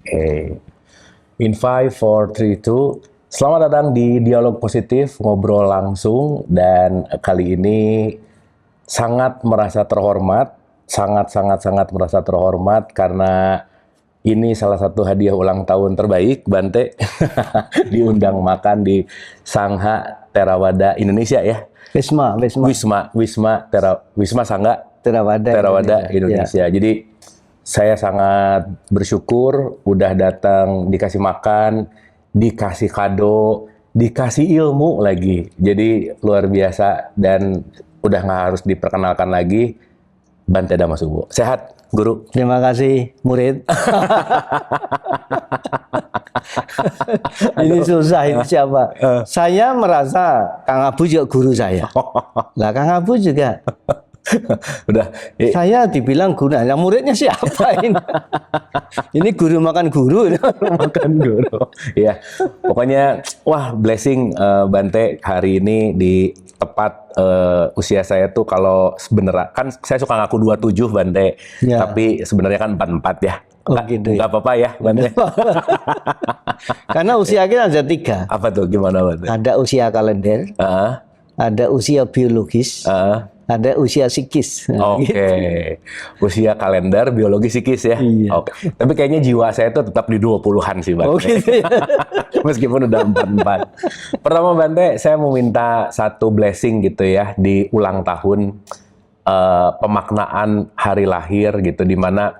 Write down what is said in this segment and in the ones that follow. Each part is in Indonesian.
Oke. In 5, 4, 3, 2. Selamat datang di Dialog Positif, ngobrol langsung. Dan kali ini sangat merasa terhormat, sangat merasa terhormat karena ini salah satu hadiah ulang tahun terbaik, Bante. Diundang makan di Sangha Theravada Indonesia ya. Wisma Sangha Theravada Indonesia. Ya. Jadi saya sangat bersyukur udah datang, dikasih makan, dikasih kado, dikasih ilmu lagi. Jadi luar biasa dan udah nggak harus diperkenalkan lagi. Bante Dhammasubho. Sehat, Guru? Terima kasih, murid. Ini susah, ini siapa? Saya merasa Kang Abu juga guru saya. Lah Kang Abu juga. Udah. Saya dibilang guru, nah muridnya siapa ini? Ini guru makan guru. Makan guru. Ya, pokoknya wah blessing Bante hari ini di tepat usia saya tuh kalau sebenarnya kan saya suka ngaku 27 Bante, ya. Tapi sebenarnya kan 44 ya. Oh, gitu. Nggak apa-apa ya Bante. Karena usia kita ada 3. Apa tuh, gimana Bante? Ada usia kalender, ada usia biologis, ada usia psikis. Oke. Usia kalender, biologi, psikis ya. Iya. Oke. Tapi kayaknya jiwa saya tuh tetap di 20-an sih, Bante. Gitu ya. Meskipun udah 44. Pertama Bante, saya mau minta satu blessing gitu ya di ulang tahun pemaknaan hari lahir gitu, di mana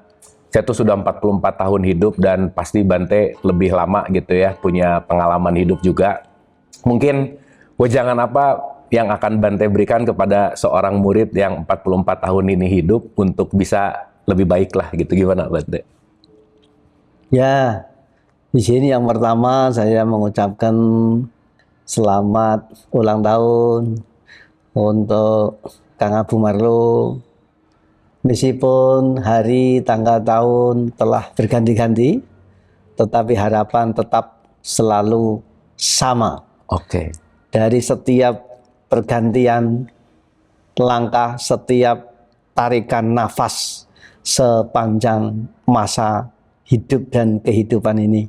saya tuh sudah 44 tahun hidup dan pasti Bante lebih lama gitu ya, punya pengalaman hidup juga. Mungkin wejangan apa yang akan Bante berikan kepada seorang murid yang 44 tahun ini hidup untuk bisa lebih baik lah gitu, gimana Bante? Ya, di sini yang pertama saya mengucapkan selamat ulang tahun untuk Kang Abu Marlo. Meskipun hari, tanggal, tahun telah berganti-ganti, tetapi harapan tetap selalu sama. Oke. Dari setiap pergantian langkah, setiap tarikan nafas sepanjang masa hidup dan kehidupan ini.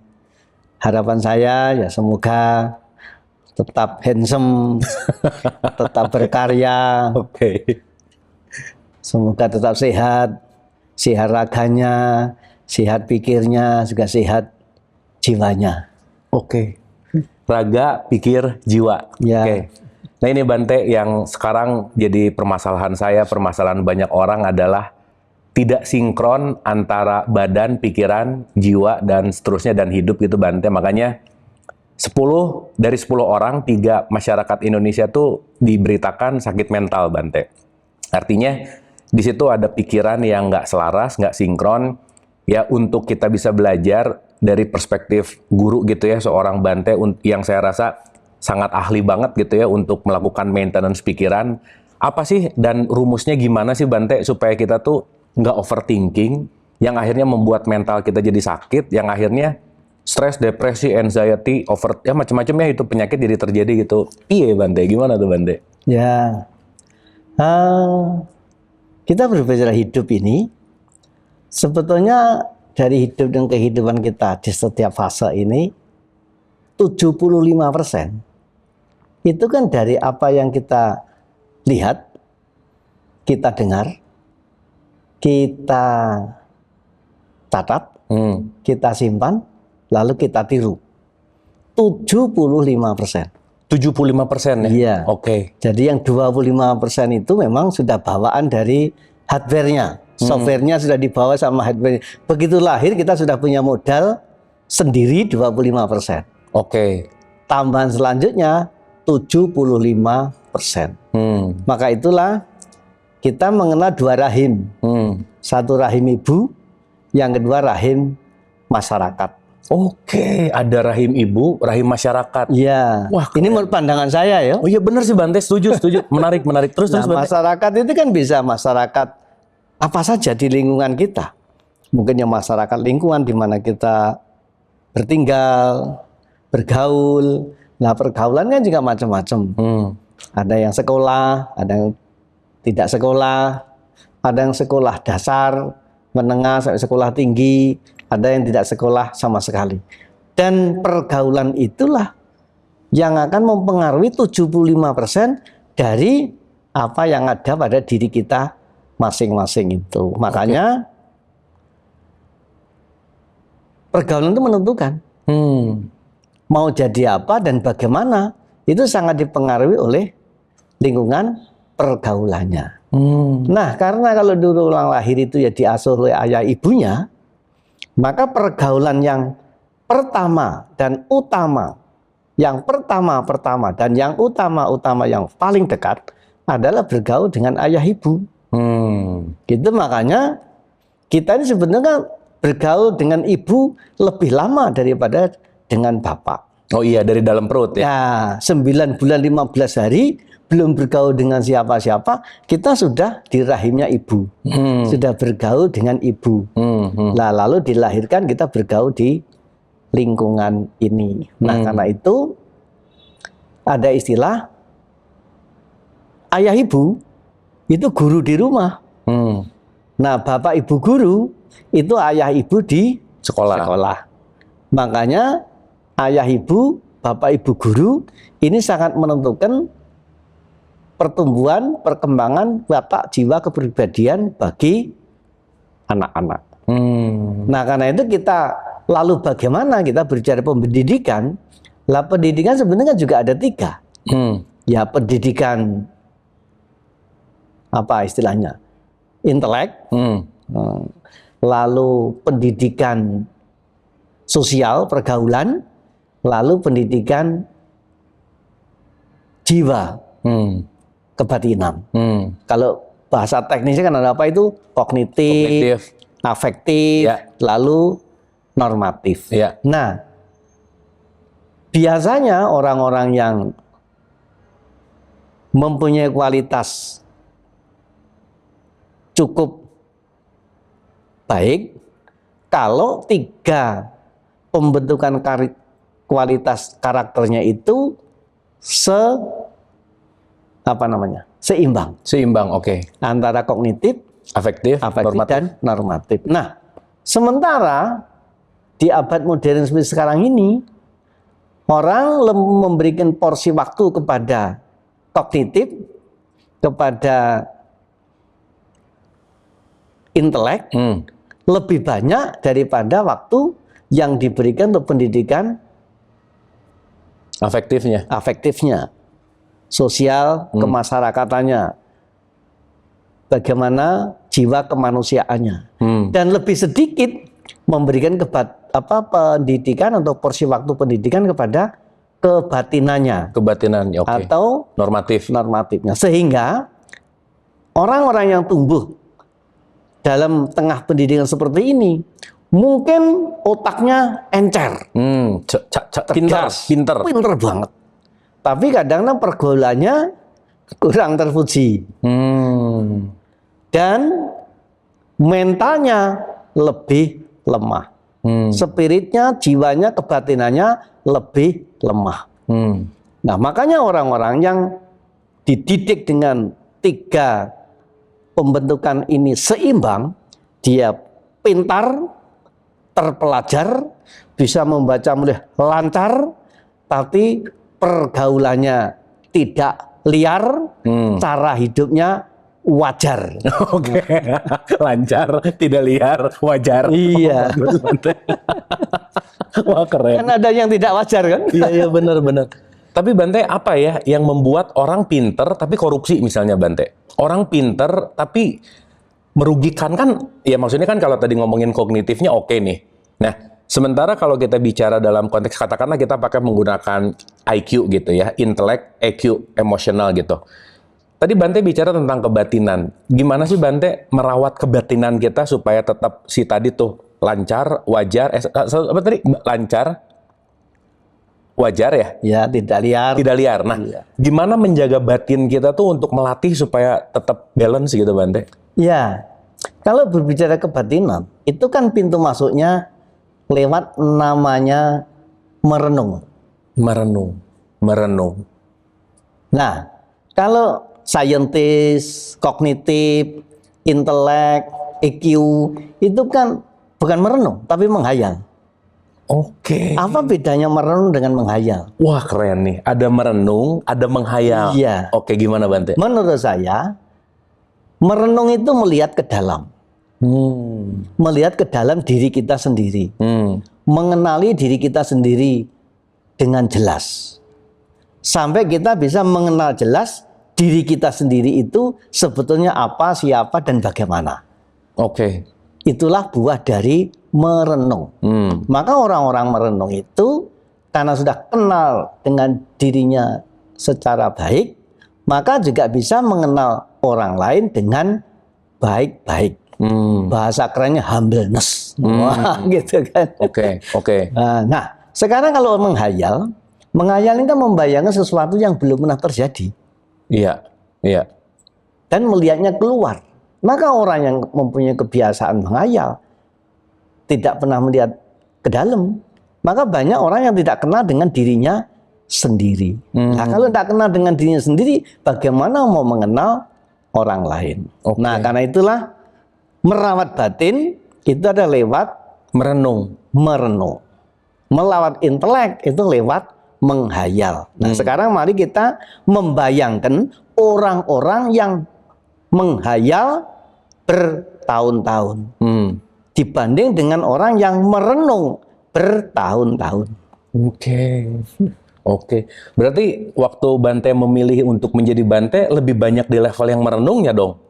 Harapan saya ya semoga tetap handsome, tetap berkarya. Oke. Semoga tetap sehat, sehat raganya, sehat pikirnya, juga sehat jiwanya. Oke. Raga, pikir, jiwa. Ya. Oke. Nah ini Bante yang sekarang jadi permasalahan saya, permasalahan banyak orang adalah tidak sinkron antara badan, pikiran, jiwa, dan seterusnya, dan hidup gitu Bante. Makanya 10 dari 10 orang, 3 masyarakat Indonesia tuh diberitakan sakit mental Bante. Artinya di situ ada pikiran yang nggak selaras, nggak sinkron. Ya untuk kita bisa belajar dari perspektif guru gitu ya, seorang Bante yang saya rasa sangat ahli banget gitu ya untuk melakukan maintenance pikiran. Apa sih dan rumusnya gimana sih Bante supaya kita tuh nggak overthinking, yang akhirnya membuat mental kita jadi sakit, yang akhirnya stres, depresi, anxiety, ya macam-macam ya itu penyakit jadi terjadi gitu. Iya Bante, gimana tuh Bante? Ya, kita berbicara hidup ini, sebetulnya dari hidup dan kehidupan kita di setiap fase ini, 75% itu kan dari apa yang kita lihat, kita dengar, kita catat, kita simpan, lalu kita tiru. 75%. 75% ya? Iya. Oke. Jadi yang 25% itu memang sudah bawaan dari hardware-nya. Software-nya sudah dibawa sama hardware. Begitu lahir kita sudah punya modal sendiri 25%. Oke. Tambahan selanjutnya 75%. Maka itulah kita mengenal 2 rahim. Satu rahim ibu, yang kedua rahim masyarakat. Oke, ada rahim ibu, rahim masyarakat. Iya. Wah, ini menurut pandangan saya ya. Oh iya benar sih Bante, setuju. Menarik. Terus Bante. Masyarakat itu kan bisa masyarakat apa saja di lingkungan kita. Mungkin yang masyarakat lingkungan di mana kita bertinggal, bergaul. Nah, pergaulan kan juga macam-macam. Ada yang sekolah, ada yang tidak sekolah, ada yang sekolah dasar, menengah sampai sekolah tinggi, ada yang tidak sekolah sama sekali. Dan pergaulan itulah yang akan mempengaruhi 75% dari apa yang ada pada diri kita masing-masing itu. Makanya pergaulan itu menentukan mau jadi apa dan bagaimana, itu sangat dipengaruhi oleh lingkungan pergaulannya. Nah, karena kalau dulu orang lahir itu ya diasuh oleh ayah ibunya, maka pergaulan yang pertama dan utama, yang pertama dan yang utama yang paling dekat adalah bergaul dengan ayah ibu. Gitu, makanya kita ini sebenarnya kan bergaul dengan ibu lebih lama daripada dengan bapak. Oh iya, dari dalam perut ya? Ya, 9 bulan 15 hari belum bergaul dengan siapa-siapa, kita sudah di rahimnya ibu. Sudah bergaul dengan ibu. Nah, lalu dilahirkan kita bergaul di lingkungan ini. Nah, karena itu ada istilah ayah ibu itu guru di rumah. Nah, bapak ibu guru itu ayah ibu di sekolah. Makanya ayah ibu, bapak ibu guru ini sangat menentukan pertumbuhan, perkembangan watak, jiwa, kepribadian bagi anak-anak. Nah, karena itu kita lalu bagaimana kita bicara pendidikan? Lah, pendidikan sebenarnya juga ada 3. Ya, pendidikan apa istilahnya? Intelek. Lalu pendidikan sosial, pergaulan, lalu pendidikan jiwa, kebatinan. Kalau bahasa teknisnya kan ada apa itu? Kognitif, afektif, lalu normatif. Nah, biasanya orang-orang yang mempunyai kualitas cukup baik, kalau 3 pembentukan kualitas karakternya itu seimbang. Oke. Antara kognitif, afektif dan normatif. Nah, sementara di abad modern seperti sekarang ini, orang memberikan porsi waktu kepada kognitif, kepada intelek lebih banyak daripada waktu yang diberikan untuk pendidikan afektifnya, sosial, kemasyarakatannya, bagaimana jiwa kemanusiaannya, dan lebih sedikit memberikan pendidikan atau porsi waktu pendidikan kepada kebatinannya, atau normatifnya, sehingga orang-orang yang tumbuh dalam tengah pendidikan seperti ini mungkin otaknya encer, pinter banget, tapi kadang-kadang pergaulannya kurang terpuji, dan mentalnya lebih lemah, spiritnya, jiwanya, kebatinannya lebih lemah. Nah, makanya orang-orang yang dididik dengan 3 pembentukan ini seimbang, dia pintar, terpelajar, bisa membaca mulai lancar, tapi pergaulannya tidak liar, cara hidupnya wajar. Oke. Lancar, tidak liar, wajar. Iya. Wah, keren. Kan ada yang tidak wajar kan? Iya, benar. Tapi Bante, apa ya yang membuat orang pinter tapi korupsi misalnya, Bante? Orang pinter tapi merugikan kan? Ya maksudnya kan kalau tadi ngomongin kognitifnya oke nih. Nah, sementara kalau kita bicara dalam konteks, katakanlah kita pakai menggunakan IQ gitu ya, intelek, EQ, emosional gitu. Tadi Bante bicara tentang kebatinan. Gimana sih Bante merawat kebatinan kita supaya tetap si tadi tuh lancar, wajar, apa tadi? Lancar, wajar ya? Ya, tidak liar. Tidak liar. Nah, gimana menjaga batin kita tuh untuk melatih supaya tetap balance gitu, Bante? Ya, kalau berbicara kebatinan, itu kan pintu masuknya lewat namanya merenung. Merenung. Nah, kalau saintis, kognitif, intelek, EQ, itu kan bukan merenung, tapi menghayal. Oke. Apa bedanya merenung dengan menghayal? Wah, keren nih. Ada merenung, ada menghayal. Iya. Oke, gimana Bante? Menurut saya, merenung itu melihat ke dalam. Melihat ke dalam diri kita sendiri. Mengenali diri kita sendiri dengan jelas. Sampai kita bisa mengenal jelas diri kita sendiri itu sebetulnya apa, siapa, dan bagaimana. Oke. Itulah buah dari merenung. Maka orang-orang merenung itu karena sudah kenal dengan dirinya secara baik, maka juga bisa mengenal orang lain dengan baik-baik. Bahasa kerennya humbleness. Wah, gitu kan. Oke. Nah, sekarang kalau menghayal ini kan membayangkan sesuatu yang belum pernah terjadi. Iya. Dan melihatnya keluar. Maka orang yang mempunyai kebiasaan menghayal tidak pernah melihat ke dalam. Maka banyak orang yang tidak kenal dengan dirinya sendiri. Nah, kalau tidak kenal dengan dirinya sendiri, bagaimana mau mengenal orang lain? Nah, karena itulah merawat batin itu ada lewat merenung. Melawat intelek itu lewat menghayal. Nah, sekarang mari kita membayangkan orang-orang yang menghayal bertahun-tahun dibanding dengan orang yang merenung bertahun-tahun. Oke. Berarti waktu Bante memilih untuk menjadi Bante lebih banyak di level yang merenungnya dong.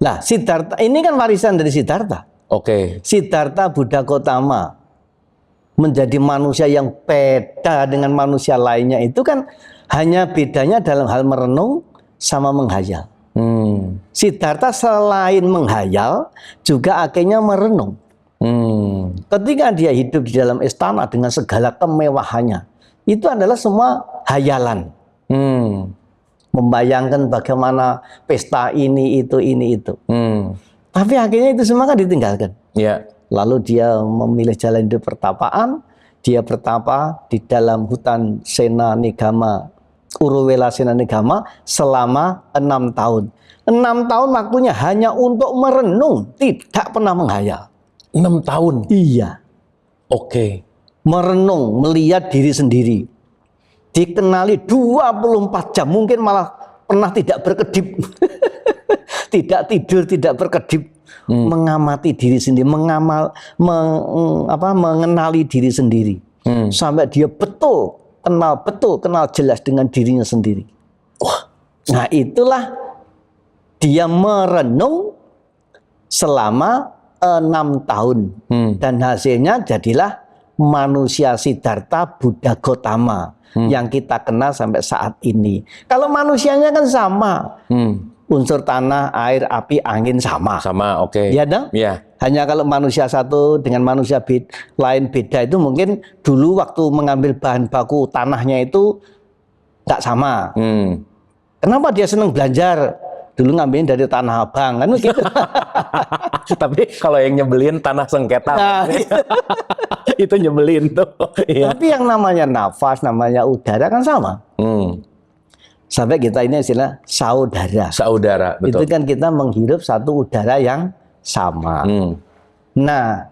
Nah, Siddhartha ini kan warisan dari Siddhartha. Oke. Siddhartha Buddha Gotama menjadi manusia yang beda dengan manusia lainnya itu kan hanya bedanya dalam hal merenung sama menghayal. Siddhartha selain menghayal juga akhirnya merenung. Ketika dia hidup di dalam istana dengan segala kemewahannya, itu adalah semua hayalan. Membayangkan bagaimana pesta ini itu. Tapi akhirnya itu semua kan ditinggalkan. Iya. Lalu dia memilih jalan hidup pertapaan. Dia bertapa di dalam hutan Sena Nigama, Uruwela Sena Nigama selama 6 tahun. 6 tahun waktunya hanya untuk merenung, tidak pernah menghayal. 6 tahun? Iya. Oke. Merenung, melihat diri sendiri. Dikenali 24 jam, mungkin malah pernah tidak berkedip. Tidak tidur, tidak berkedip. Mengamati diri sendiri, mengenali diri sendiri. Sampai dia kenal jelas dengan dirinya sendiri. Nah, itulah dia merenung selama 6 tahun. Dan hasilnya jadilah manusia Siddhartha Buddha Gotama yang kita kenal sampai saat ini. Kalau manusianya kan sama. Unsur tanah, air, api, angin sama. Sama, oke. Iya dong? Iya. Hanya kalau manusia satu dengan manusia lain beda itu mungkin dulu waktu mengambil bahan baku tanahnya itu tak sama. Kenapa dia senang belajar? Dulu ngambilin dari Tanah Abang kan begitu. Tapi kalau yang nyebelin tanah sengketa. Nah, itu nyebelin tuh. Iya. Tapi yang namanya nafas, namanya udara kan sama. Sampai kita ini istilah saudara. Saudara, betul. Itu kan kita menghirup satu udara yang sama. Nah,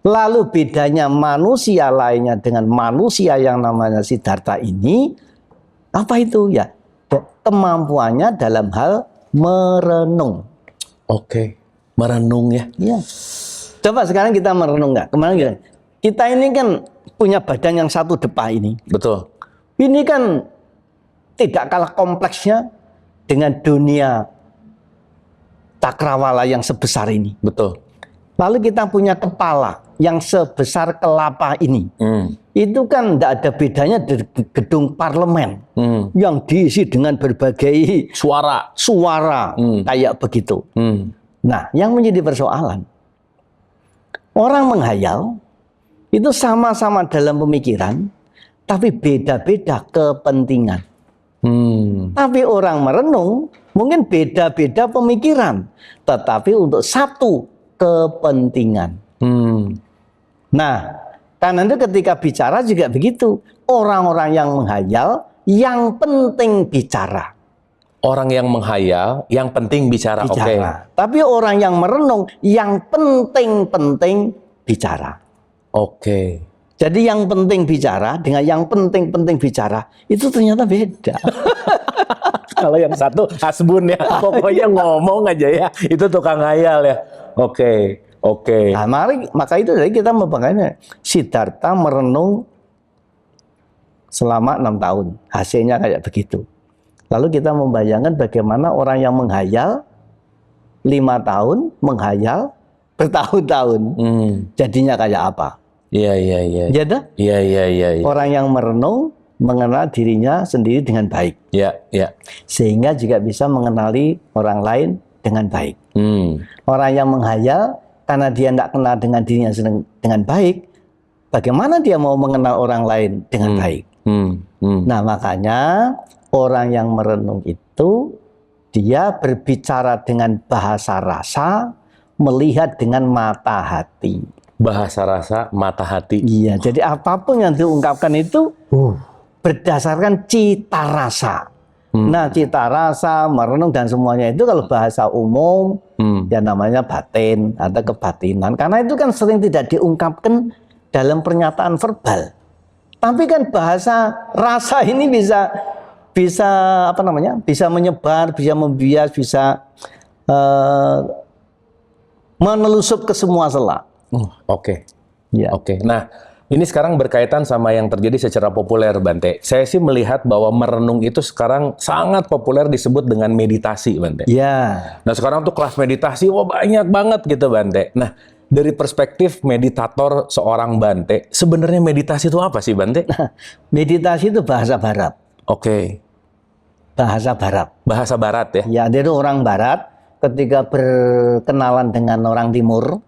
lalu bedanya manusia lainnya dengan manusia yang namanya Siddhartha ini, apa itu? Ya, kemampuannya dalam hal merenung. Oke, merenung ya. Ya. Coba sekarang kita merenung nggak? Kemarin kita ini kan punya badan yang satu depa ini. Betul. Ini kan tidak kalah kompleksnya dengan dunia cakrawala yang sebesar ini. Betul. Lalu kita punya kepala yang sebesar kelapa ini. Itu kan tidak ada bedanya dari gedung parlemen yang diisi dengan berbagai Suara. kayak begitu. Nah, yang menjadi persoalan, orang menghayal itu sama-sama dalam pemikiran, tapi beda-beda kepentingan. Tapi orang merenung mungkin beda-beda pemikiran, tetapi untuk satu kepentingan. Nah, karena itu ketika bicara juga begitu. Orang-orang yang menghayal, yang penting bicara. Orang yang menghayal, yang penting bicara. Oke. bicara. Tapi orang yang merenung, yang penting-penting bicara. Oke. Jadi yang penting bicara dengan yang penting-penting bicara itu ternyata beda. Kalau yang satu hasbun ya, pokoknya ngomong aja ya. Itu tukang hayal ya. Oke. Oke. Nah, maka itu dari kita membanggakan Siddhartha merenung selama 6 tahun. Hasilnya kayak begitu. Lalu kita membayangkan bagaimana orang yang menghayal 5 tahun, menghayal bertahun-tahun. Jadinya kayak apa? Iya, iya, iya. Ya dah? Iya, iya, iya. Orang yang merenung mengenal dirinya sendiri dengan baik. Iya, iya. Sehingga juga bisa mengenali orang lain dengan baik. Orang yang menghayal karena dia tidak kenal dengan dirinya dengan baik, bagaimana dia mau mengenal orang lain dengan baik? Nah, makanya orang yang merenung itu dia berbicara dengan bahasa rasa, melihat dengan mata hati. Bahasa rasa, mata hati. Iya, jadi apapun yang diungkapkan itu berdasarkan cita rasa. Nah, cita rasa, merenung dan semuanya itu kalau bahasa umum ya namanya batin atau kebatinan. Karena itu kan sering tidak diungkapkan dalam pernyataan verbal. Tapi kan bahasa rasa ini bisa apa namanya? Bisa menyebar, bisa membias, bisa menelusup ke semua sela. Oke. Ya. Oke. Nah, ini sekarang berkaitan sama yang terjadi secara populer, Bante. Saya sih melihat bahwa merenung itu sekarang sangat populer disebut dengan meditasi, Bante. Ya. Nah, sekarang tuh kelas meditasi, wah banyak banget gitu, Bante. Nah, dari perspektif meditator seorang Bante, sebenarnya meditasi itu apa sih, Bante? Meditasi itu bahasa barat. Oke. Bahasa barat. Bahasa barat ya? Ya, jadi orang barat ketika berkenalan dengan orang timur,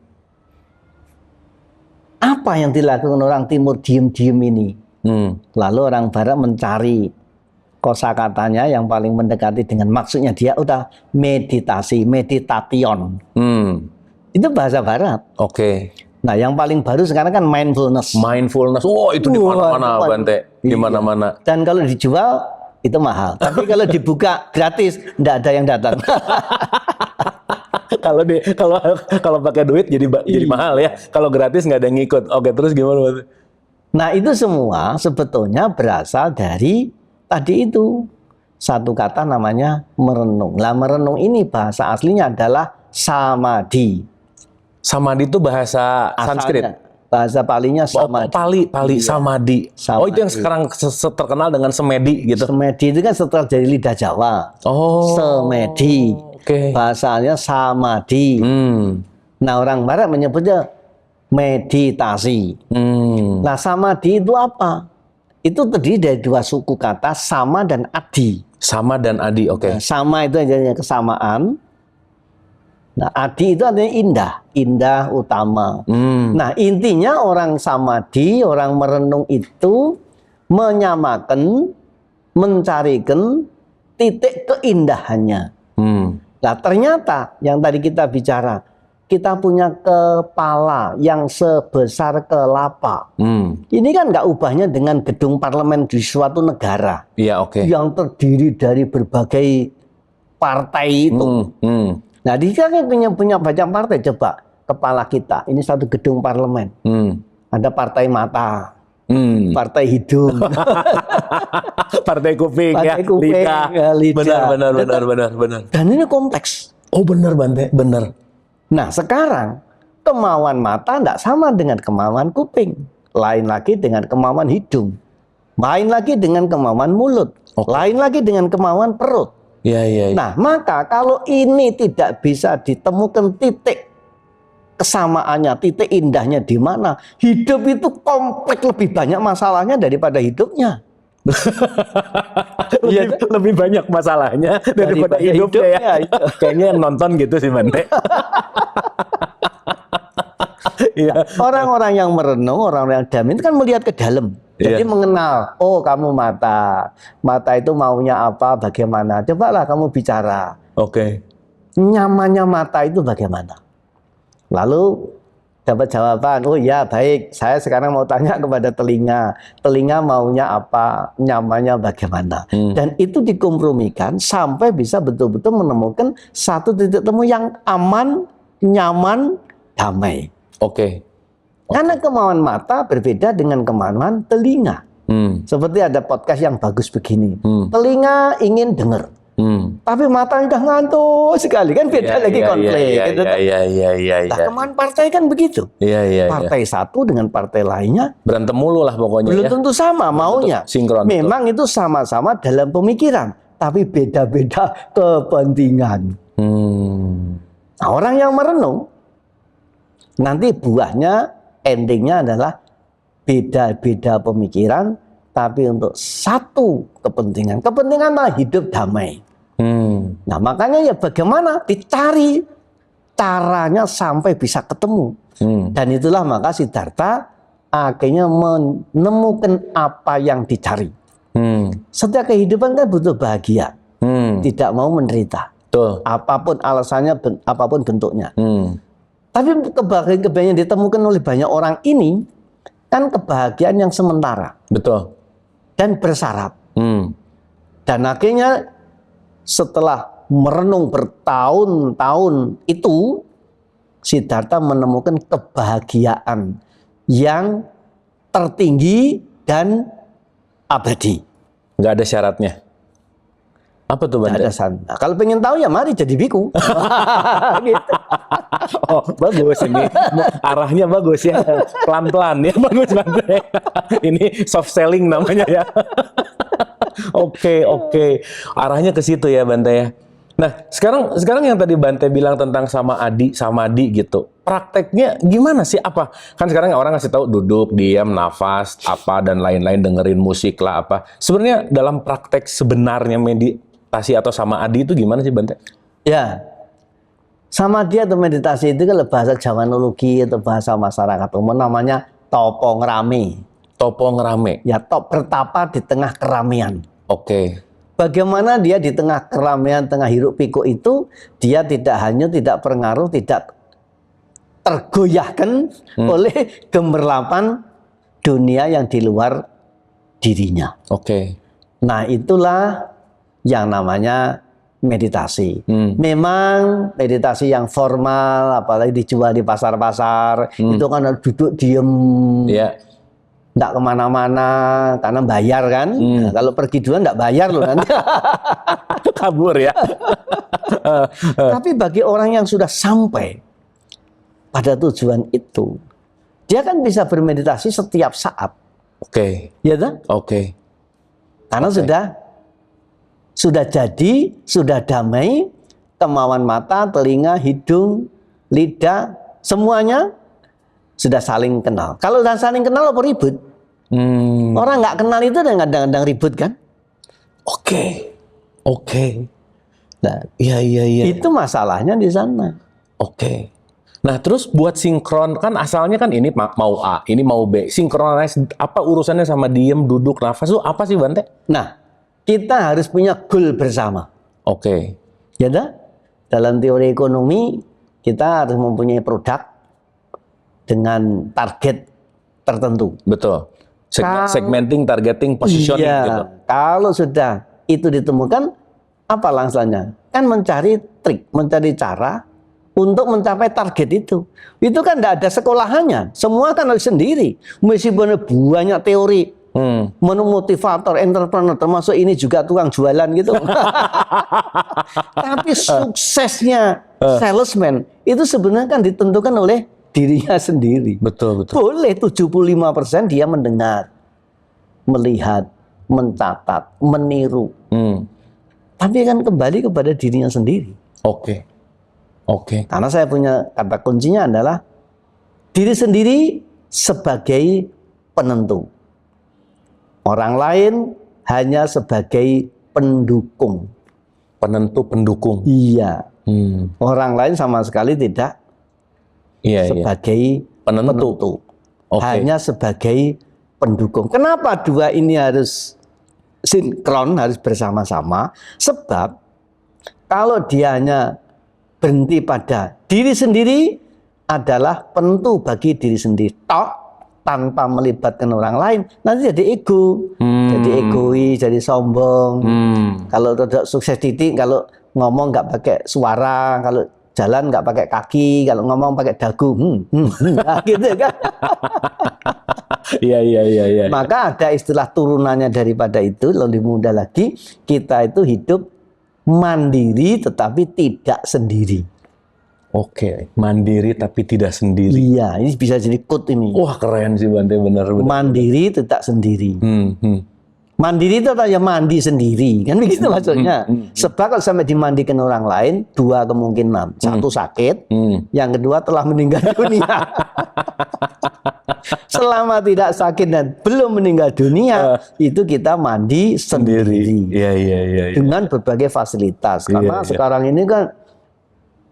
apa yang dilakukan orang timur diem-diem ini? Lalu orang barat mencari kosakatanya yang paling mendekati dengan maksudnya dia udah meditasi, meditation. Itu bahasa barat. Oke. Nah, yang paling baru sekarang kan mindfulness. Mindfulness. Oh, itu di mana-mana, Bante. Di mana-mana. Dan kalau dijual itu mahal. Tapi kalau dibuka gratis, enggak ada yang datang. kalau pakai duit jadi mahal ya. Kalau gratis nggak ada yang ngikut. Oke, terus gimana, Bante? Nah, itu semua sebetulnya berasal dari tadi itu satu kata namanya merenung. Lah, merenung ini bahasa aslinya adalah samadhi. Samadhi itu bahasa Sanskrit. Bahasa palinya samadhi. Pali, samadhi. Oh, itu yang sekarang terkenal dengan semedi gitu. Semedi itu kan setelah dari lidah Jawa. Oh. Semedi. Oke. Bahasanya samadhi. Nah, orang barat menyebutnya meditasi. Nah, samadhi itu apa? Itu terdiri dari dua suku kata, sama dan adi. Sama dan adi, oke. Nah, sama itu artinya kesamaan. Nah, adi itu artinya indah, indah utama. Nah, intinya orang samadhi, orang merenung itu menyamakan, mencarikan titik keindahannya. Nah, ternyata yang tadi kita bicara, kita punya kepala yang sebesar kelapa. Ini kan nggak ubahnya dengan gedung parlemen di suatu negara. Iya, oke. Yang terdiri dari berbagai partai itu. Nah, di sini punya banyak partai. Coba kepala kita, ini satu gedung parlemen. Ada partai mata, partai hidung, partai kuping, partai kuping, lidah. Benar. Dan ini kompleks. Oh, benar, Bante, benar. Nah, sekarang kemauan mata tidak sama dengan kemauan kuping. Lain lagi dengan kemauan hidung. Lain lagi dengan kemauan mulut. Lain lagi dengan kemauan perut. Iya. Nah, maka kalau ini tidak bisa ditemukan titik kesamaannya, titik indahnya di mana, hidup itu kompleks, lebih banyak masalahnya daripada hidupnya. lebih banyak masalahnya daripada hidupnya ya. Kayaknya yang nonton gitu sih, Bante. Orang-orang yang merenung, orang-orang yang dalam itu kan melihat ke dalam. Jadi mengenal, oh kamu mata. Mata itu maunya apa, bagaimana. Cobalah kamu bicara. Oke. Nyamannya mata itu bagaimana. Lalu dapat jawaban, oh ya baik, saya sekarang mau tanya kepada telinga. Telinga maunya apa, nyamannya bagaimana. Dan itu dikompromikan sampai bisa betul-betul menemukan satu titik temu yang aman, nyaman, damai. Oke. Karena kemauan mata berbeda dengan kemauan telinga. Seperti ada podcast yang bagus begini. Telinga ingin dengar. Tapi mata udah ngantuk sekali, kan beda lagi konflik. Iya. Nah, kemauan partai kan begitu. Iya. Partai satu dengan partai lainnya Berantem mulu lah pokoknya. belum Ya. tentu sama maunya. Sinkron. Memang itu sama-sama dalam pemikiran, tapi beda-beda kepentingan. Nah, orang yang merenung nanti buahnya, endingnya adalah beda-beda pemikiran, tapi untuk satu kepentingan. Kepentingan adalah hidup damai. Nah, makanya ya bagaimana dicari caranya sampai bisa ketemu. Dan itulah maka Siddhartha akhirnya menemukan apa yang dicari. Setiap kehidupan kan butuh bahagia, tidak mau menderita. Betul. Apapun alasannya, apapun bentuknya. Tapi kebahagiaan yang ditemukan oleh banyak orang ini kan kebahagiaan yang sementara. Betul. Dan bersyarat. Dan akhirnya setelah merenung bertahun-tahun itu, Siddhartha menemukan kebahagiaan yang tertinggi dan abadi. Nggak ada syaratnya. Apa tuh Nggak Bante? ada syarat. Nah, kalau pengen tahu ya mari jadi biku. Gitu. Oh, bagus ini. Arahnya bagus ya. Pelan-pelan ya. Bagus Bante. Ini soft selling namanya ya. Oke. Arahnya ke situ ya Bante ya. Nah, sekarang yang tadi Bante bilang tentang samadhi gitu. Prakteknya gimana sih? Apa? Kan sekarang orang ngasih tahu duduk, diam, nafas, apa dan lain-lain, dengerin musik lah apa. Sebenarnya dalam praktek sebenarnya meditasi atau samadhi itu gimana sih Bante? Ya. Samadhi atau meditasi itu kalau bahasa Javanologi atau bahasa masyarakat umum namanya topo ngrame. Topo ngerame. Ya, bertapa di tengah keramaian. Oke. Bagaimana dia di tengah keramaian, tengah hiruk pikuk itu, dia tidak hanya tidak pengaruh, tidak tergoyahkan oleh gemerlapan dunia yang di luar dirinya. Oke. Nah, itulah yang namanya meditasi. Memang meditasi yang formal, apalagi dijual di pasar-pasar, itu kan duduk diem. Iya. Nggak kemana-mana karena bayar kan. Nah, kalau pergi duluan nggak bayar loh nanti. Kabur ya. Tapi bagi orang yang sudah sampai pada tujuan itu, dia kan bisa bermeditasi setiap saat. Oke. Ya kan? Oke. Karena sudah jadi, sudah damai, kemauan mata, telinga, hidung, lidah, semuanya sudah saling kenal. Kalau sudah saling kenal apa ribut? Orang nggak kenal itu dan kadang-kadang ribut kan? Oke. Nah, Iya. itu masalahnya di sana. Oke. Nah, terus buat sinkron kan asalnya kan ini mau A, ini mau B. Sinkronize apa urusannya sama diem, duduk, nafas itu apa sih Bante? Nah, kita harus punya goal bersama. Oke. Ya dah? Dalam teori ekonomi, kita harus mempunyai produk dengan target tertentu. Betul. Segmenting, targeting, positioning Iya, gitu. kalau sudah itu ditemukan, apa langsungnya? Kan mencari trik, mencari cara untuk mencapai target itu. Itu kan tidak ada sekolahannya. Semua kan harus sendiri. Meskipun banyak teori, motivator, entrepreneur, termasuk ini juga tukang jualan gitu. Tapi suksesnya salesman itu sebenarnya kan ditentukan oleh dirinya sendiri. Betul. Boleh 75% dia mendengar, melihat, mencatat, meniru. Tapi kan kembali kepada dirinya sendiri. Oke. Karena saya punya kata kuncinya adalah diri sendiri sebagai penentu. Orang lain hanya sebagai pendukung. Penentu, pendukung. Iya. Orang lain sama sekali tidak sebagai penentu. Hanya sebagai pendukung. Kenapa dua ini harus sinkron, harus bersama-sama? Sebab kalau dia hanya berhenti pada diri sendiri, adalah penentu bagi diri sendiri tok tanpa melibatkan orang lain, nanti jadi ego, jadi egois, jadi sombong. Kalau tidak sukses titik, kalau ngomong nggak pakai suara, kalau jalan nggak pakai kaki, kalau ngomong pakai dagu, nah, gitu kan. Iya. Maka ada istilah turunannya daripada itu, lebih mudah lagi, kita itu hidup mandiri tetapi tidak sendiri. Oke, mandiri tapi tidak sendiri. Iya, ini bisa jadi quote ini. Wah, keren sih Bante, benar. Mandiri tidak sendiri. Mandiri itu ya mandi sendiri, kan begitu maksudnya. Sebab kalau sampai dimandikan orang lain, dua kemungkinan. Satu sakit, yang kedua telah meninggal dunia. Selama tidak sakit dan belum meninggal dunia, itu kita mandi sendiri. Iya. Dengan berbagai fasilitas. Karena sekarang ini kan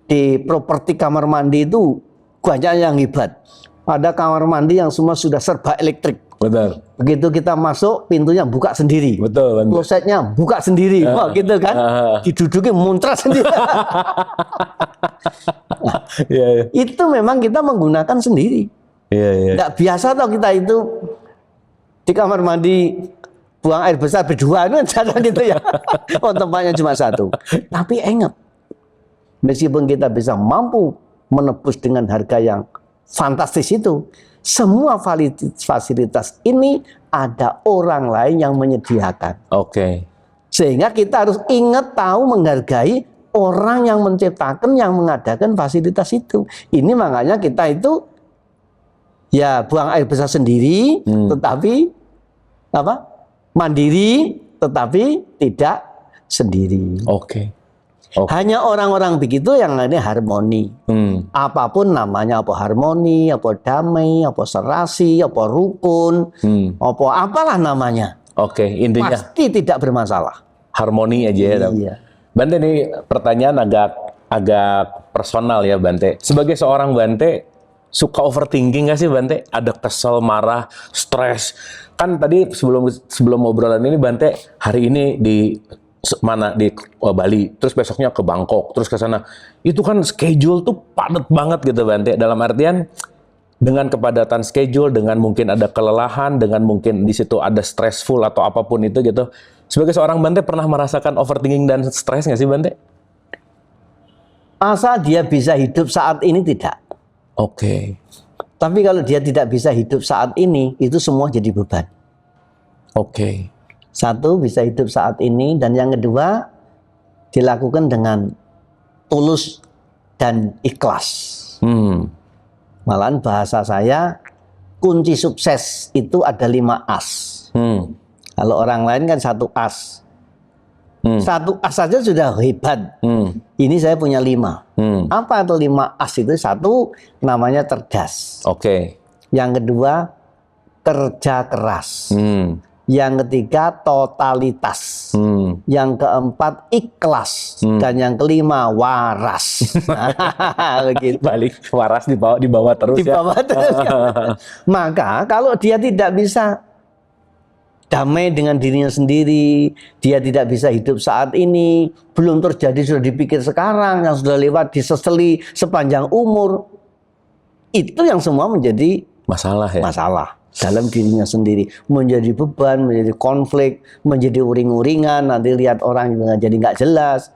di properti kamar mandi itu banyak yang hebat. Ada kamar mandi yang semua sudah serba elektrik. Betul. Begitu kita masuk, pintunya buka sendiri. Betul. Klosetnya buka sendiri. Wah, gitu kan. Diduduki muncrat sendiri. Iya. Itu memang kita menggunakan sendiri. Iya. Nggak biasa tau kita itu di kamar mandi buang air besar berdua, itu jarang gitu ya. Oh, tempatnya cuma satu. Tapi ingat, meskipun kita bisa mampu menebus dengan harga yang fantastis itu, semua fasilitas ini ada orang lain yang menyediakan. Oke. Sehingga kita harus ingat, tahu, menghargai orang yang menciptakan, yang mengadakan fasilitas itu. Ini makanya kita itu ya buang air besar sendiri, tetapi apa? Mandiri, tetapi tidak sendiri. Oke. Hanya orang-orang begitu yang lainnya harmoni. Apapun namanya, apa harmoni, apa damai, apa serasi, apa rukun, apa apalah namanya. Oke, intinya Pasti tidak bermasalah. harmoni aja ya. Iya. Bante, nih pertanyaan agak personal ya Bante. Sebagai seorang Bante, suka overthinking nggak sih Bante? Ada kesel, marah, stres. Kan tadi sebelum obrolan ini Bante hari ini di mana di Bali, terus besoknya ke Bangkok, terus ke sana. Itu kan schedule tuh padat banget gitu Bante. Dalam artian dengan kepadatan schedule, dengan mungkin ada kelelahan, dengan mungkin di situ ada stressful atau apapun itu gitu. Sebagai seorang Bante pernah merasakan overthinking dan stres nggak sih Bante? Masa dia bisa hidup saat ini? Tidak. Oke. Tapi kalau dia tidak bisa hidup saat ini, itu semua jadi beban. Oke. Satu, bisa hidup saat ini, dan yang kedua dilakukan dengan tulus dan ikhlas. Malahan bahasa saya, kunci sukses itu ada 5 as. Kalau orang lain kan 1 as. 1 as saja sudah hebat. Ini saya punya 5. Apa itu 5 as itu? 1, namanya cerdas. Oke. Yang kedua, kerja keras. Yang ketiga, totalitas. Yang keempat, ikhlas. Dan yang kelima, waras. Begitu. Balik waras dibawa terus ya. Dibawa terus. Maka kalau dia tidak bisa damai dengan dirinya sendiri, dia tidak bisa hidup saat ini, belum terjadi sudah dipikir sekarang, yang sudah lewat diseseli sepanjang umur, itu yang semua menjadi masalah ya. Masalah dalam dirinya sendiri, menjadi beban, menjadi konflik, menjadi uring-uringan. Nanti lihat orang juga jadi nggak jelas.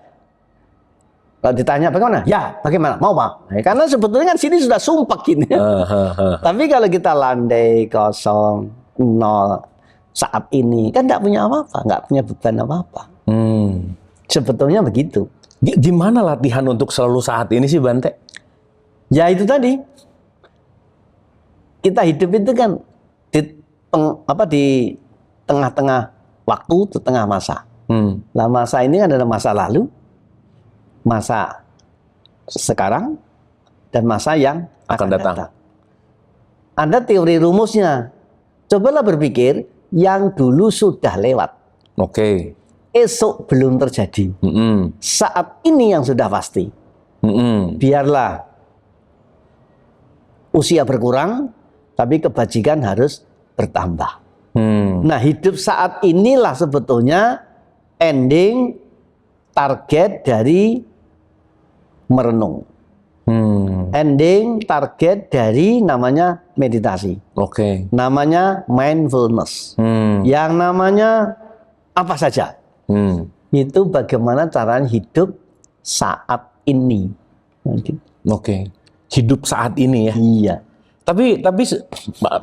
Kalau ditanya bagaimana? Ya, bagaimana? Mau Pak? Nah, karena sebetulnya kan sini sudah sumpah gini. Tapi kalau kita landai kosong, nol saat ini, kan nggak punya apa-apa, nggak punya beban apa-apa. Sebetulnya begitu. Gimana latihan untuk selalu saat ini sih Bante? Ya itu tadi. Kita hidup itu kan di tengah-tengah waktu, di tengah masa. Nah, masa ini kan adalah masa lalu, masa sekarang, dan masa yang akan datang. Ada teori rumusnya. Cobalah berpikir yang dulu sudah lewat. Oke. Esok belum terjadi. Saat ini yang sudah pasti. Biarlah usia berkurang, tapi kebajikan harus bertambah. Nah, hidup saat inilah sebetulnya ending target dari merenung. Ending target dari namanya meditasi. Oke. Namanya mindfulness. Yang namanya apa saja. Itu bagaimana caranya hidup saat ini. Oke. Hidup saat ini ya. Iya. Tapi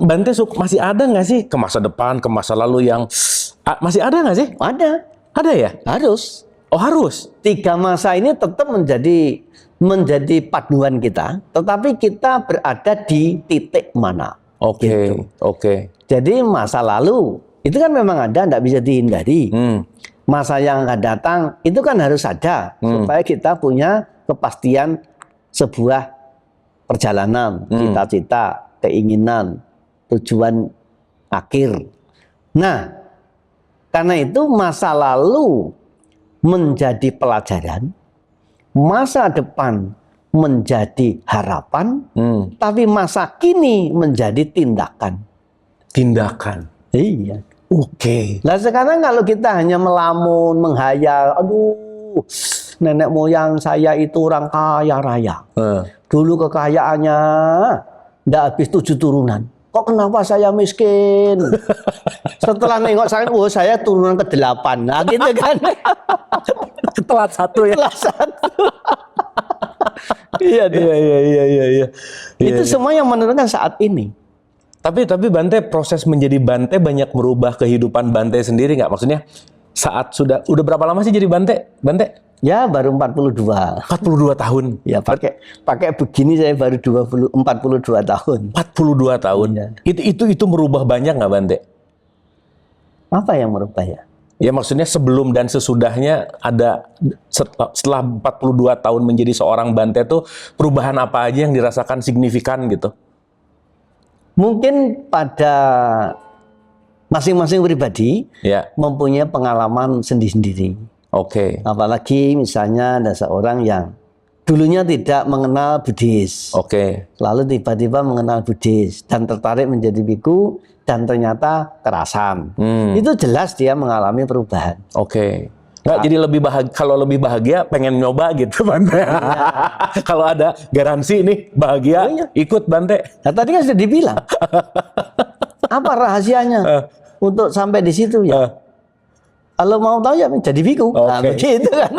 Bante masih ada nggak sih ke masa depan, ke masa lalu yang masih ada nggak sih? Ada. Ada ya? Harus. Oh harus. 3 masa ini tetap menjadi paduan kita, tetapi kita berada di titik mana. Oke. Gitu. Oke. Jadi masa lalu itu kan memang ada, tidak bisa dihindari. Masa yang akan datang itu kan harus ada supaya kita punya kepastian sebuah perjalanan, cita-cita, keinginan, tujuan akhir. Nah, karena itu masa lalu menjadi pelajaran, masa depan menjadi harapan, tapi masa kini menjadi tindakan. Tindakan. Iya. Oke. Nah sekarang kalau kita hanya melamun, menghayal, aduh, nenek moyang saya itu orang kaya raya. Dulu kekayaannya nggak habis 7 turunan. Kok kenapa saya miskin? Setelah nengok saya, oh saya turunan ke-8. Nah gitu kan. Telat 1 ya. Telat 1. Iya, Iya. Itu semua yang menentukan saat ini. Tapi Bante, proses menjadi Bante banyak merubah kehidupan Bante sendiri nggak? Maksudnya saat udah berapa lama sih jadi Bante? Ya baru 42. 42 tahun. Ya pakai begini saya baru 42 tahun. 42 tahun. Ya. Itu merubah banyak nggak Bante? Apa yang merubah ya? Ya maksudnya sebelum dan sesudahnya ada setelah 42 tahun menjadi seorang Bante tuh perubahan apa aja yang dirasakan signifikan gitu? Mungkin pada masing-masing pribadi Ya. mempunyai pengalaman sendiri-sendiri. Oke. Apalagi misalnya ada seorang yang dulunya tidak mengenal Buddhis. Oke. Lalu tiba-tiba mengenal Buddhis dan tertarik menjadi biku dan ternyata kerasan. Itu jelas dia mengalami perubahan. Oke. Nggak, jadi kalau lebih bahagia pengen nyoba gitu Bante. Kalau ada garansi nih bahagia, ikut Bante. Nah tadi kan sudah dibilang. Apa rahasianya untuk sampai di situ ya? Kalau mau tahu ya jadi biku. Nah, begitu kan.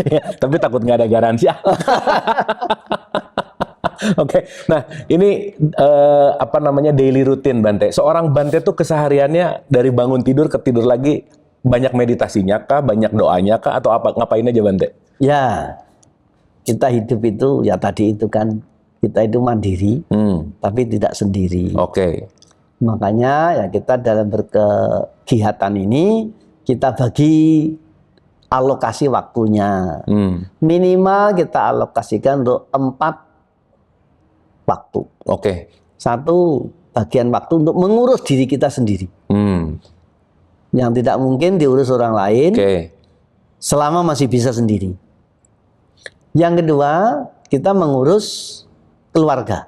Ya, tapi takut nggak ada garansi. Oke, nah ini daily routine Bante. Seorang Bante tuh kesehariannya dari bangun tidur ke tidur lagi banyak meditasinya kah, banyak doanya kah, atau ngapain aja Bante? Ya, kita hidup itu ya tadi itu kan kita itu mandiri, tapi tidak sendiri. Oke. Makanya ya kita dalam berkegiatan ini kita bagi alokasi waktunya. Minimal kita alokasikan untuk 4 waktu. Oke. 1 bagian waktu untuk mengurus diri kita sendiri. Yang tidak mungkin diurus orang lain. Selama masih bisa sendiri. Yang kedua, kita mengurus keluarga.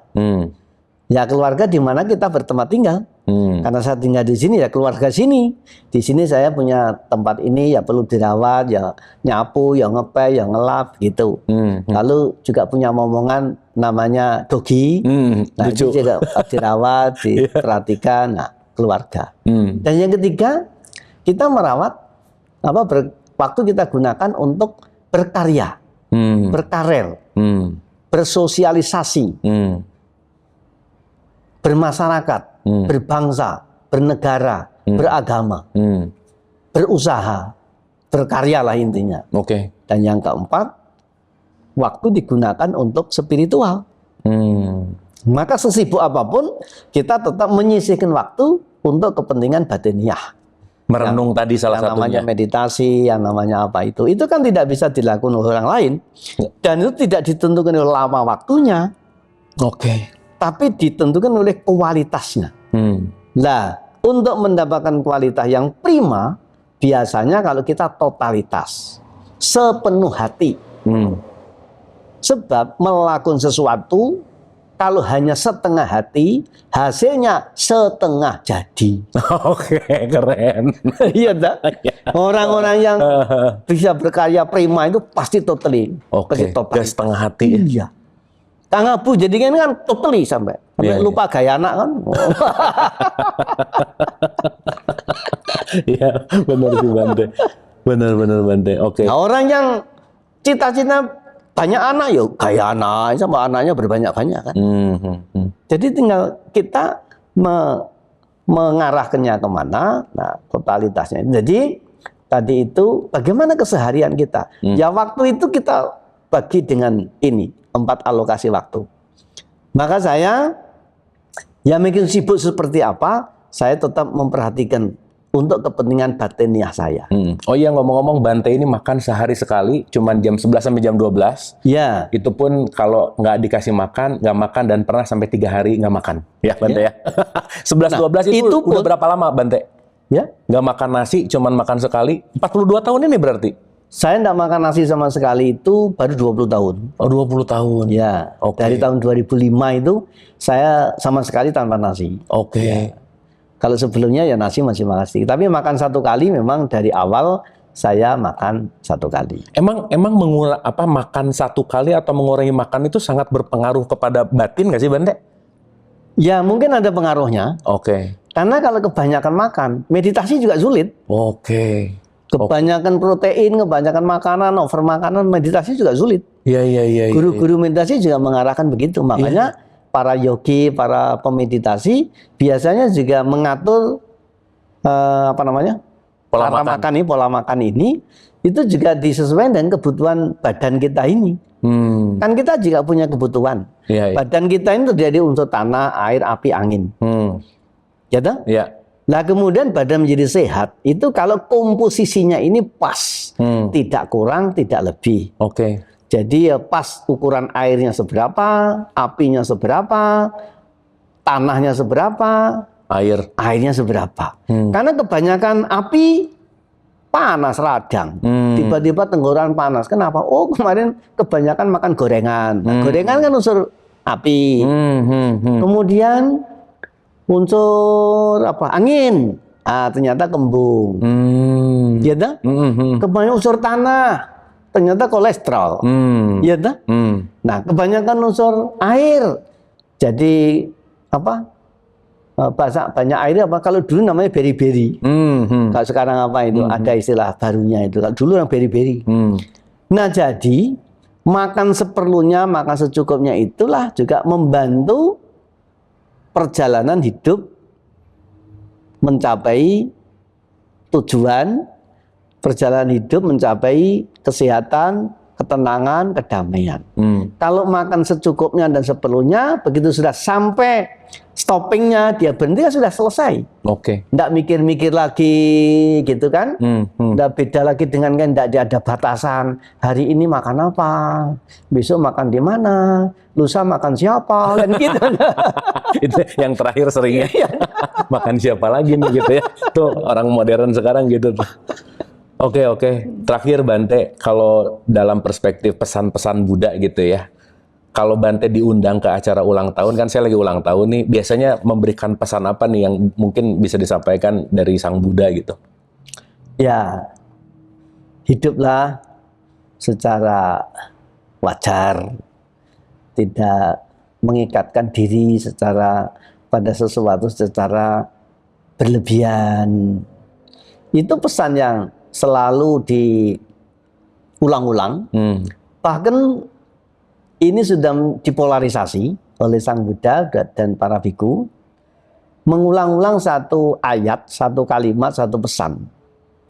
Ya keluarga di mana kita bertempat tinggal. Karena saya tinggal di sini ya keluarga sini. Di sini saya punya tempat ini ya perlu dirawat, ya nyapu, ya ngepel, ya ngelap gitu. Lalu juga punya momongan namanya dogi. Nah itu juga dirawat, diperhatikan. Nah keluarga. Dan yang ketiga kita merawat waktu kita gunakan untuk berkarya, berkarir, bersosialisasi. Bermasyarakat, berbangsa, bernegara, beragama, berusaha, berkarya lah intinya. Oke. Dan yang keempat, waktu digunakan untuk spiritual. Maka sesibuk apapun, kita tetap menyisihkan waktu untuk kepentingan batiniah. Merenung tadi salah yang satunya. namanya meditasi, yang namanya apa itu kan tidak bisa dilakukan oleh orang lain. Dan itu tidak ditentukan oleh lama waktunya. Oke. Tapi ditentukan oleh kualitasnya. Nah, untuk mendapatkan kualitas yang prima, biasanya kalau kita totalitas, sepenuh hati. Sebab melakukan sesuatu kalau hanya setengah hati, hasilnya setengah jadi. Oke, keren. Iya tak? Orang-orang yang bisa berkarya prima itu pasti totally. Oke, Pasti gak setengah hati. Iya. Kang Abu jadi kan totally sampai Iya, lupa gaya anak kan. Iya, benar sih Bante. Benar Bante. Oke. Nah, orang yang cita-cita banyak anak, ya gaya anak sama anaknya berbanyak-banyak kan. Jadi tinggal kita mengarahkannya kemana, nah totalitasnya. Jadi tadi itu bagaimana keseharian kita. Ya waktu itu kita bagi dengan ini, 4 alokasi waktu. Maka saya ya makin sibuk seperti apa, saya tetap memperhatikan untuk kepentingan batiniah saya. Oh iya, ngomong-ngomong, Bante ini makan sehari sekali, cuman jam 11 sampai jam 12. Ya. Itu pun kalau nggak dikasih makan, nggak makan, dan pernah sampai 3 hari nggak makan. Ya, Bante ya. 11-12 itu udah berapa lama, Bante? Ya. Nggak makan nasi, cuman makan sekali. 42 tahun ini berarti? Saya nggak makan nasi sama sekali itu baru 20 tahun. Oh, 20 tahun. Ya. Oke. Dari tahun 2005 itu saya sama sekali tanpa nasi. Oke. Ya. Kalau sebelumnya ya nasi masih makan. Tapi makan 1 kali memang dari awal saya makan 1 kali. Emang makan 1 kali atau mengurangi makan itu sangat berpengaruh kepada batin nggak sih, Bante? Ya mungkin ada pengaruhnya. Oke. Karena kalau kebanyakan makan, meditasi juga sulit. Oke. Kebanyakan protein, kebanyakan makanan, over makanan, meditasi juga sulit. Iya. Guru-guru meditasi juga mengarahkan begitu. Makanya para yogi, para pemeditasi biasanya juga mengatur pola makan ini itu juga disesuaikan dengan kebutuhan badan kita ini. Kan kita juga punya kebutuhan. Iya. Badan kita ini terdiri unsur tanah, air, api, angin. Ya toh? Iya. Nah kemudian badan menjadi sehat itu kalau komposisinya ini pas, tidak kurang, tidak lebih. Oke. Jadi ya pas ukuran airnya seberapa, apinya seberapa, tanahnya seberapa, airnya seberapa. Karena kebanyakan api panas radang, tiba-tiba tenggorokan panas. Kenapa? Oh kemarin kebanyakan makan gorengan. Nah, gorengan kan unsur api. Kemudian unsur angin. Ah ternyata kembung. Ya dah? Kebanyakan unsur tanah. Ternyata kolesterol, ya dah. Nah, kebanyakan unsur air, jadi banyak air apa? Kalau dulu namanya beri-beri, kalau sekarang apa itu? Ada istilah barunya itu. Kalau dulu yang beri-beri. Nah, jadi makan seperlunya, makan secukupnya itulah juga membantu perjalanan hidup mencapai tujuan. Perjalanan hidup mencapai kesehatan, ketenangan, kedamaian. Kalau makan secukupnya dan seperlunya, begitu sudah sampai stoppingnya, dia berhenti sudah selesai. Oke. Nggak mikir-mikir lagi, gitu kan? Nggak beda lagi dengan kan nggak ada batasan. Hari ini makan apa? Besok makan di mana? Lusa makan siapa? Dan gitu. Itu yang terakhir seringnya. Makan siapa lagi nih gitu ya? Tuh orang modern sekarang gitu tuh. Oke. Terakhir Bante, kalau dalam perspektif pesan-pesan Buddha gitu ya, kalau Bante diundang ke acara ulang tahun, kan saya lagi ulang tahun nih, biasanya memberikan pesan apa nih yang mungkin bisa disampaikan dari Sang Buddha gitu? Ya, hiduplah secara wajar, tidak mengikatkan diri pada sesuatu secara berlebihan. Itu pesan yang selalu diulang-ulang. Bahkan ini sudah dipolarisasi oleh Sang Buddha dan para biku. Mengulang-ulang satu ayat, satu kalimat, satu pesan.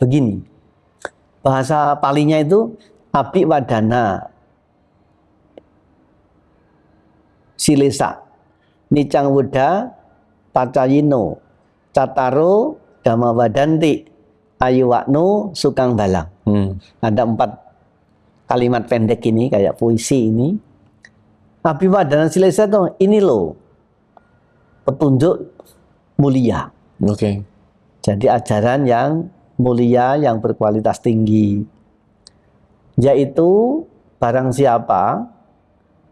Begini. Bahasa Palinya itu Abhiwadana Silesa Nicang Buddha Pacayino Cataro Dhammawadanti Ayuwakno Sukang Balang. Ada 4 kalimat pendek ini kayak puisi ini. Abhiwadana Silesa itu ini loh petunjuk mulia. Oke. Jadi ajaran yang mulia, yang berkualitas tinggi, yaitu barang siapa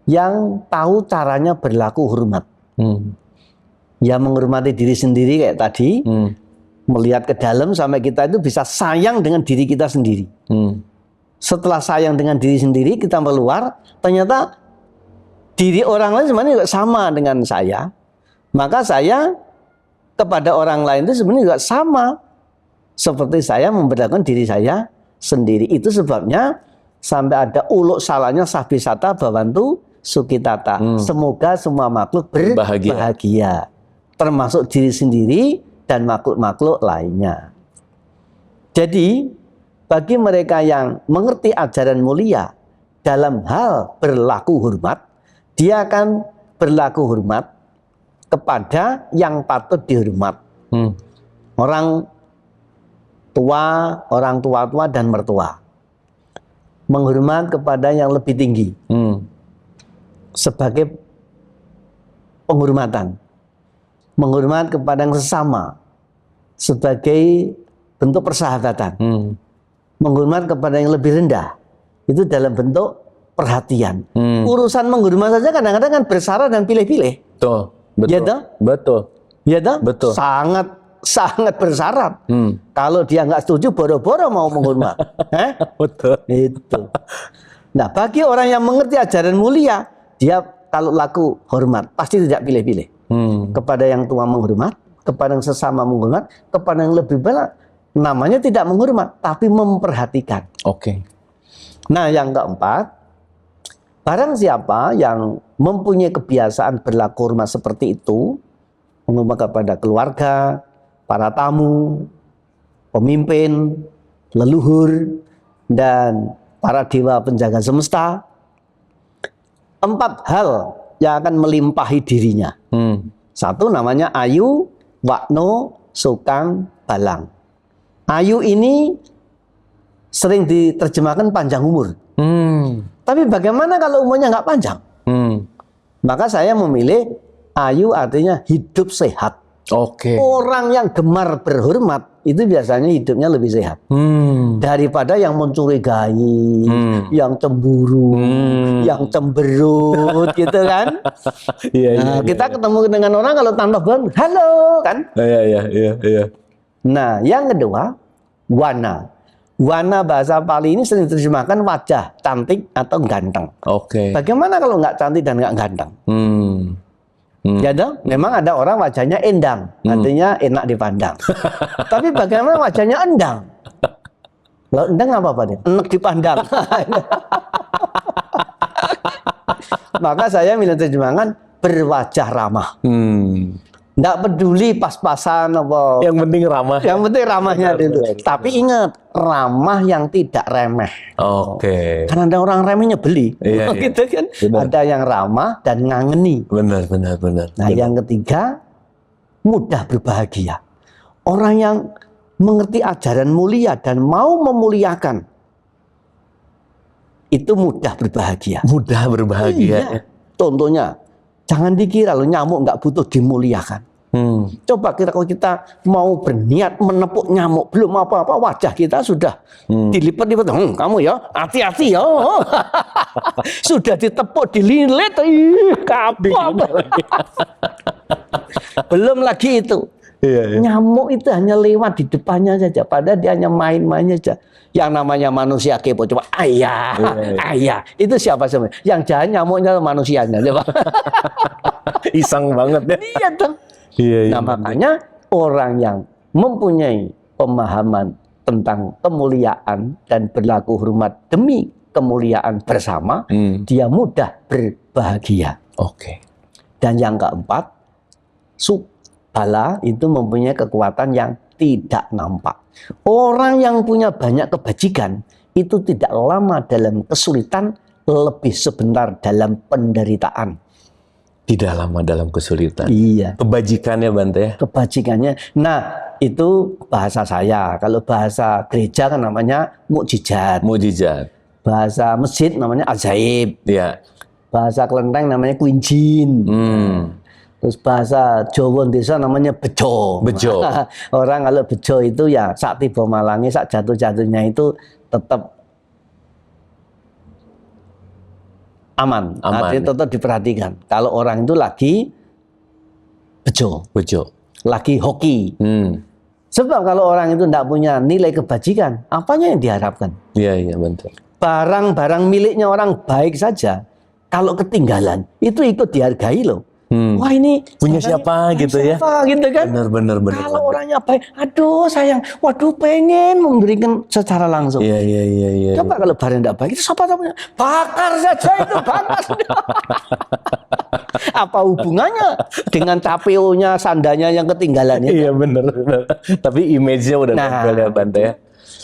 yang tahu caranya berlaku hormat. Ya menghormati diri sendiri kayak tadi, melihat ke dalam sampai kita itu bisa sayang dengan diri kita sendiri. Setelah sayang dengan diri sendiri, kita keluar, ternyata diri orang lain sebenarnya juga sama dengan saya. Maka saya kepada orang lain itu sebenarnya juga sama seperti saya memperlakukan diri saya sendiri. Itu sebabnya sampai ada uluk salahnya sabisata bawantu sukitata. Semoga semua makhluk berbahagia. Termasuk diri sendiri dan makhluk-makhluk lainnya. Jadi bagi mereka yang mengerti ajaran mulia dalam hal berlaku hormat, dia akan berlaku hormat kepada yang patut dihormat. Orang tua dan mertua. Menghormat kepada yang lebih tinggi. Sebagai penghormatan. Menghormat kepada yang sesama sebagai bentuk persahabatan. Menghormat kepada yang lebih rendah itu dalam bentuk perhatian. Urusan menghormat saja kadang-kadang kan bersyarat dan pilih-pilih. Betul, betul. Ya toh? Betul. Ya toh? Betul. Sangat bersyarat. Kalau dia nggak setuju, boro-boro mau menghormat. Betul. Itu. Nah, bagi orang yang mengerti ajaran mulia, dia kalau laku hormat pasti tidak pilih-pilih. Kepada yang tua menghormat, kepada yang sesama menghormat, kepada yang lebih berat, namanya tidak menghormat, tapi memperhatikan. Oke. Nah, yang keempat, barang siapa yang mempunyai kebiasaan berlaku hormat seperti itu, menghormat kepada keluarga, para tamu, pemimpin, leluhur, dan para dewa penjaga semesta, 4 hal yang akan melimpahi dirinya. Satu namanya ayu, wakno, sukang, balang. Ayu ini sering diterjemahkan panjang umur. Tapi bagaimana kalau umurnya nggak panjang? Maka saya memilih ayu artinya hidup sehat. Oke. Orang yang gemar berhormat itu biasanya hidupnya lebih sehat daripada yang mencurigai, yang cemburu, yang cemberut, gitu kan? Kita ketemu dengan orang kalau tanpa bahan, halo kan? Iya. Nah, yang kedua, wana. Wana bahasa Pali ini sering diterjemahkan wajah cantik atau ganteng. Oke. Bagaimana kalau nggak cantik dan nggak ganteng? Ya dong, memang ada orang wajahnya endang, artinya enak dipandang. Tapi bagaimana wajahnya endang? Lo endang apa dia? Enak dipandang. Maka saya milih terjemahan berwajah ramah. Nggak peduli pas-pasan apa. Yang penting ramah. Yang penting ramahnya dulu. Tapi ingat, ramah yang tidak remeh. Oke. Karena ada orang remehnya beli. Iya. Gitu kan? Benar. Ada yang ramah dan ngangeni. Benar. Nah, yang ketiga, mudah berbahagia. Orang yang mengerti ajaran mulia dan mau memuliakan, itu mudah berbahagia. Mudah berbahagia. Iya. Contohnya, jangan dikira lo nyamuk nggak butuh dimuliakan. Coba kalau kita mau berniat menepuk nyamuk, belum apa-apa wajah kita sudah dilipat-lipat. Kamu ya, hati-hati ya. Sudah ditepuk, dililit, kapok. Belum lagi itu. Iya. Nyamuk itu hanya lewat di depannya saja, padahal dia hanya main-main saja. Yang namanya manusia kepo, coba ayah. Itu siapa sebenarnya? Yang jahat nyamuknya manusianya, coba. Iseng banget ya. Iya dong. Iya. Nah, makanya orang yang mempunyai pemahaman tentang kemuliaan dan berlaku hormat demi kemuliaan bersama, dia mudah berbahagia. Oke. Dan yang keempat, bala itu mempunyai kekuatan yang tidak nampak. Orang yang punya banyak kebajikan itu tidak lama dalam kesulitan, lebih sebentar dalam penderitaan. Tidak lama dalam kesulitan. Iya. Kebajikannya Bante ya. Kebajikannya. Nah, itu bahasa saya. Kalau bahasa gereja kan namanya mukjizat. Mujizat. Bahasa masjid namanya ajaib. Iya. Bahasa kelenteng namanya kuinjin. Terus bahasa Jawa desa namanya bejo. Bejo. Orang kalau bejo itu ya sak tiba malange, sak jatuh-jatuhnya itu tetap aman. Aman. Artinya tetap diperhatikan. Kalau orang itu lagi bejo, lagi hoki. Sebab kalau orang itu tidak punya nilai kebajikan, apanya yang diharapkan? Iya, betul. Barang-barang miliknya orang baik saja, kalau ketinggalan, itu ikut dihargai loh. Wah ini Punya siapa gitu ya? Gitu kan? Bener. Kalau orangnya baik, aduh sayang, waduh pengen memberikan secara langsung. Iya. Coba kalau barang tidak baik, itu siapa tahu bakar saja itu, bakar. Apa hubungannya dengan TPO-nya, sandanya yang ketinggalan itu? Iya bener. Tapi image-nya udah nempel ya Bante ya.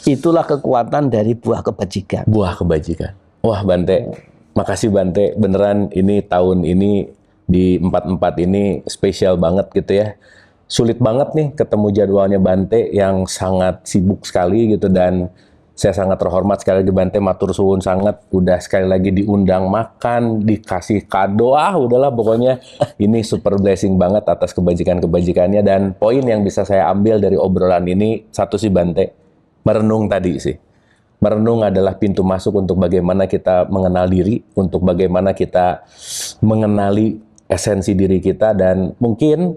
Itulah kekuatan dari buah kebajikan. Buah kebajikan. Wah Bante, makasih Bante. Beneran ini tahun ini di 44 ini spesial banget gitu ya. Sulit banget nih ketemu jadwalnya Bante yang sangat sibuk sekali gitu, dan saya sangat terhormat sekali lagi Bante, matur suwun sangat udah sekali lagi diundang makan, dikasih kado, udahlah pokoknya ini super blessing banget atas kebajikan-kebajikannya. Dan poin yang bisa saya ambil dari obrolan ini satu sih Bante, merenung tadi sih. Merenung adalah pintu masuk untuk bagaimana kita mengenal diri, untuk bagaimana kita mengenali esensi diri kita. Dan mungkin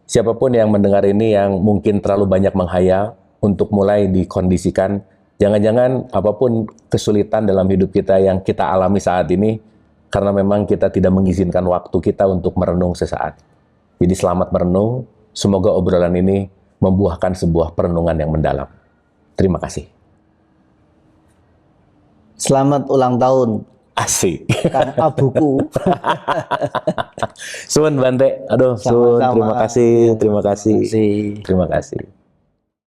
siapapun yang mendengar ini yang mungkin terlalu banyak menghayal, untuk mulai dikondisikan. Jangan-jangan apapun kesulitan dalam hidup kita yang kita alami saat ini, karena memang kita tidak mengizinkan waktu kita untuk merenung sesaat. Jadi selamat merenung, semoga obrolan ini membuahkan sebuah perenungan yang mendalam. Terima kasih. Selamat ulang tahun, Asik. Kang Abuku. Suwun Bante, aduh, suwun, terima kasih. Terima kasih. Terima kasih.